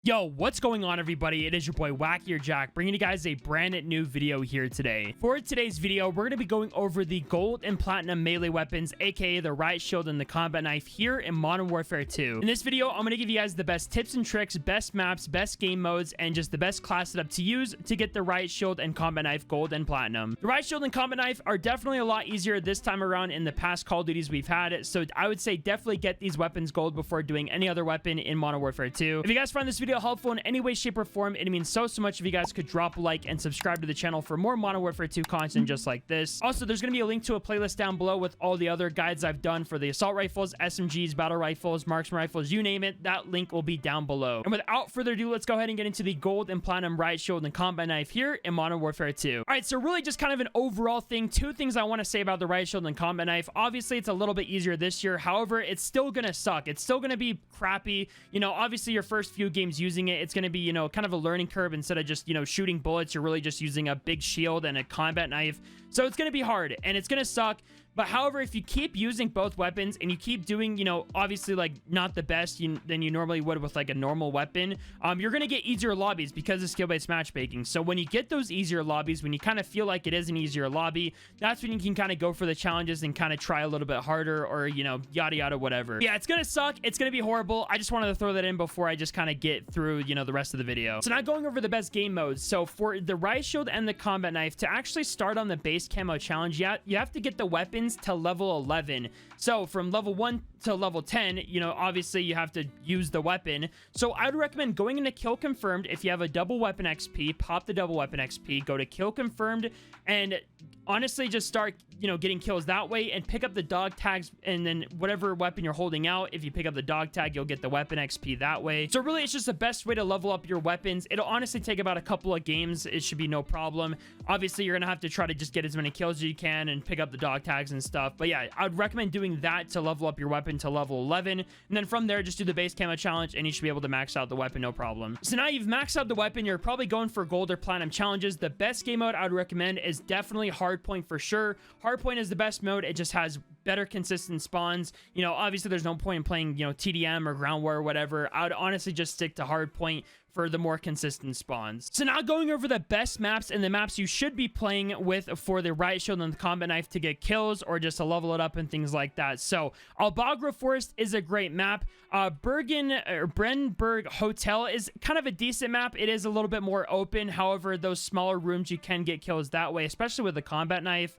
Yo, what's going on, everybody? It is your boy Wackier Jack, bringing you guys a brand new video here today. For today's video, we're going to be going over the gold and platinum melee weapons, aka the riot shield and the combat knife here in Modern Warfare 2. In this video, I'm going to give you guys the best tips and tricks, best maps, best game modes, and just the best class setup to use to get the riot shield and combat knife gold and platinum. The riot shield and combat knife are definitely a lot easier this time around in the past Call of Duties we've had, so I would say definitely get these weapons gold before doing any other weapon in Modern Warfare 2. If you guys find this video helpful in any way, shape, or form, it means so much if you guys could drop a like and subscribe to the channel for more Modern Warfare 2 content just like this. Also, there's going to be a link to a playlist down below with all the other guides I've done for the assault rifles, SMGs, battle rifles, marksman rifles, you name it. That link will be down below. And without further ado, let's go ahead and get into the gold and platinum riot shield and combat knife here in Modern Warfare 2. All right, so really just kind of an overall thing. Two things I want to say about the riot shield and combat knife. Obviously, it's a little bit easier this year. However, it's still going to suck. It's still going to be crappy. You know, obviously your first few games using it, it's going to be, you know, kind of a learning curve. Instead of just, you know, shooting bullets, you're really just using a big shield and a combat knife. So it's going to be hard and it's going to suck. But however, if you keep using both weapons and you keep doing, you know, obviously like not the best than you normally would with like a normal weapon, you're going to get easier lobbies because of skill-based matchmaking. So when you get those easier lobbies, when you kind of feel like it is an easier lobby, that's when you can kind of go for the challenges and kind of try a little bit harder or, you know, yada yada, whatever. Yeah, it's going to suck. It's going to be horrible. I just wanted to throw that in before I just kind of get through, you know, the rest of the video. So now going over the best game modes. So for the riot shield and the combat knife, to actually start on the base camo challenge, you have to get the weapons to level 11. So from level 1 to level 10, you know, obviously you have to use the weapon. So I would recommend going into kill confirmed. If you have a double weapon XP, pop the double weapon XP, go to kill confirmed, and honestly just start, you know, getting kills that way and pick up the dog tags. And then whatever weapon you're holding out, if you pick up the dog tag, you'll get the weapon XP that way. So really, it's just the best way to level up your weapons. It'll honestly take about a couple of games. It should be no problem. Obviously, you're gonna have to try to just get as many kills as you can and pick up the dog tags and stuff. But yeah, I'd recommend doing that to level up your weapon to level 11. And then from there, just do the base camo challenge and you should be able to max out the weapon, no problem. So now you've maxed out the weapon, you're probably going for gold or platinum challenges. The best game mode I would recommend is definitely hardpoint for sure. Hardpoint is the best mode. It just has better consistent spawns. You know, obviously there's no point in playing, you know, TDM or ground war or whatever. I would honestly just stick to hardpoint for the more consistent spawns. So now going over the best maps and the maps you should be playing with for the riot shield and the combat knife to get kills or just to level it up and things like that. So Albagra Forest is a great map. Brenberg Hotel is kind of a decent map. It is a little bit more open. However, those smaller rooms, you can get kills that way, especially with the combat knife.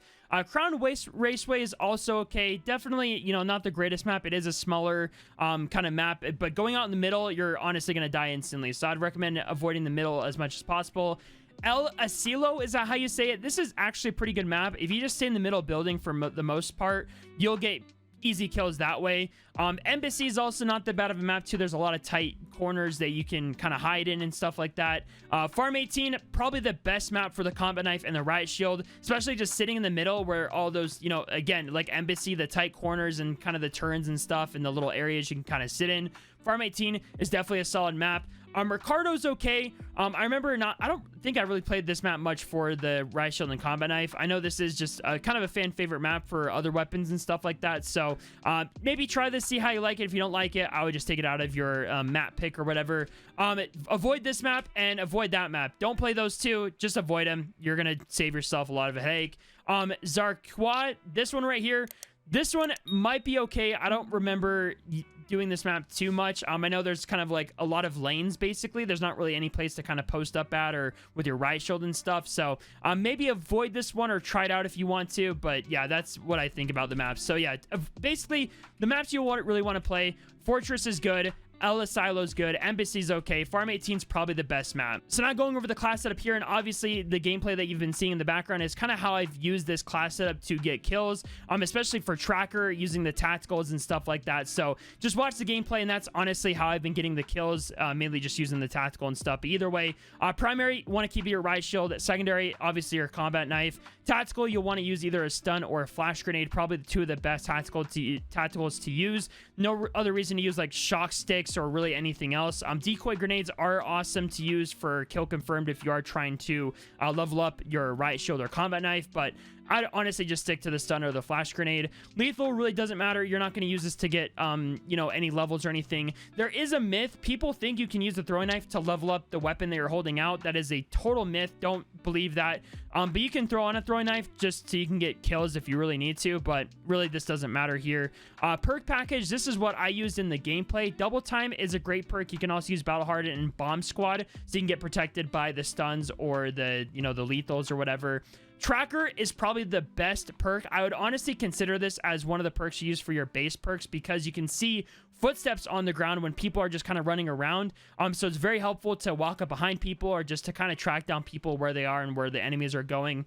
Crown Raceway is also okay. Definitely, you know, not the greatest map. It is a smaller kind of map, but going out in the middle, you're honestly going to die instantly. So I'd recommend avoiding the middle as much as possible. El Asilo, is that how you say it? This is actually a pretty good map. If you just stay in the middle building for the most part, you'll get easy kills that way. Embassy is also not that bad of a map too. There's a lot of tight corners that you can kind of hide in and stuff like that. Farm 18, probably the best map for the combat knife and the riot shield, especially just sitting in the middle where all those, you know, again, like Embassy, the tight corners and kind of the turns and stuff and the little areas you can kind of sit in. Farm 18 is definitely a solid map. Ricardo's okay. I remember I don't think I really played this map much for the riot shield and combat knife. I know this is just kind of a fan favorite map for other weapons and stuff like that. So maybe try this, see how you like it. If you don't like it, I would just take it out of your map pick or whatever. Avoid this map and avoid that map. Don't play those two. Just avoid them. You're going to save yourself a lot of a headache. Zarqua, this one right here. This one might be okay. I don't remember doing this map too much. I know there's kind of like a lot of lanes, basically. There's not really any place to kind of post up at or with your riot shield and stuff. So maybe avoid this one or try it out if you want to. But yeah, that's what I think about the maps. So yeah, basically the maps you really want to play. Fortress is good. El Asilo's good. Embassy's okay. Farm 18's probably the best map. So now going over the class setup here, and obviously the gameplay that you've been seeing in the background is kind of how I've used this class setup to get kills, especially for tracker, using the tacticals and stuff like that. So just watch the gameplay, and that's honestly how I've been getting the kills, mainly just using the tactical and stuff. But either way, primary, you want to keep your riot shield. Secondary, obviously your combat knife. Tactical, you'll want to use either a stun or a flash grenade. Probably the two of the best tacticals to use. No other reason to use like shock sticks or really anything else. Decoy grenades are awesome to use for kill confirmed if you are trying to level up your riot shield or combat knife, but I'd honestly just stick to the stun or the flash grenade. Lethal really doesn't matter. You're not going to use this to get, you know, any levels or anything. There is a myth. People think you can use the throwing knife to level up the weapon that you're holding out. That is a total myth. Don't believe that. But you can throw on a throwing knife just so you can get kills if you really need to, but really this doesn't matter here. Perk package, this is what I used in the gameplay. Double time is a great perk. You can also use battle hardened and bomb squad so you can get protected by the stuns or the, you know, the lethals or whatever. Tracker is probably the best perk. I would honestly consider this as one of the perks you use for your base perks because you can see footsteps on the ground when people are just kind of running around. So it's very helpful to walk up behind people or just to kind of track down people where they are and where the enemies are going.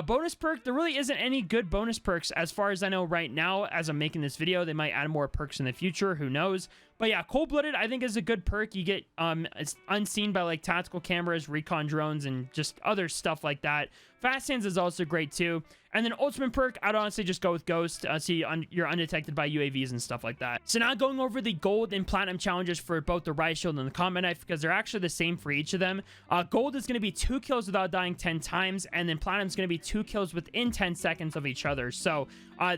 Bonus perk, there really isn't any good bonus perks as far as I know right now. As I'm making this video, they might add more perks in the future, who knows. But yeah, cold-blooded I think is a good perk. You get it's unseen by like tactical cameras, recon drones, and just other stuff like that. Fast hands is also great too. And then ultimate perk, I'd honestly just go with Ghost. So you're undetected by UAVs and stuff like that. So now going over the gold and platinum challenges for both the riot shield and the combat knife, because they're actually the same for each of them. Gold is going to be 2 kills without dying 10 times, and then platinum is going to be 2 kills within 10 seconds of each other. So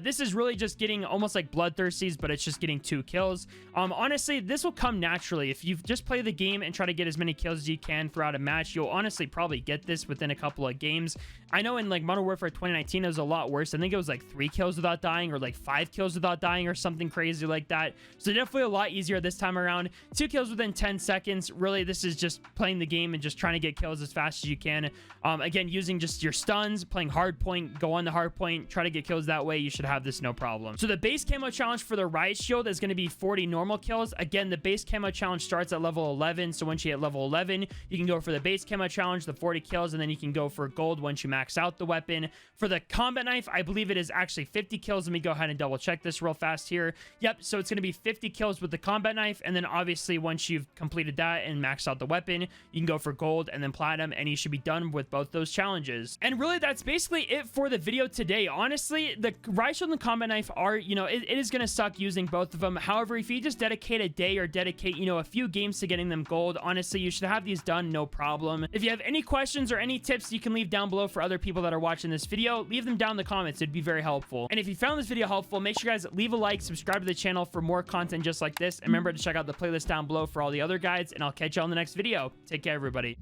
this is really just getting almost like bloodthirsties, but it's just getting 2 kills. Honestly, this will come naturally. If you just play the game and try to get as many kills as you can throughout a match, you'll honestly probably get this within a couple of games. I know in like Modern Warfare 2019 it was a lot worse. I think it was like 3 kills without dying or like 5 kills without dying or something crazy like that. So definitely a lot easier this time around. 2 kills within 10 seconds. Really, this is just playing the game and just trying to get kills as fast as you can. Again, using just your stuns, playing hard point, go on the hard point, try to get kills that way. You should have this no problem. So the base camo challenge for the riot shield is going to be 40 normal kills. Again, the base camo challenge starts at level 11. So once you hit level 11, you can go for the base camo challenge, the 40 kills, and then you can go for gold once you max out the weapon. For the combat knife, I believe it is actually 50 kills. Let me go ahead and double check this real fast here. Yep, so it's going to be 50 kills with the combat knife, and then obviously once you've completed that and maxed out the weapon, you can go for gold and then platinum, and you should be done with both those challenges. And really, that's basically it for the video today. Honestly, the riot shield and combat knife are, you know, it is going to suck using both of them. However, if you just dedicate a day or dedicate, you know, a few games to getting them gold, honestly, you should have these done no problem. If you have any questions or any tips you can leave down below for other people that are watching this video, leave them down in the comments. It'd be very helpful. And if you found this video helpful, make sure you guys leave a like, subscribe to the channel for more content just like this, and remember to check out the playlist down below for all the other guides, and I'll catch you on the next video. Take care, everybody.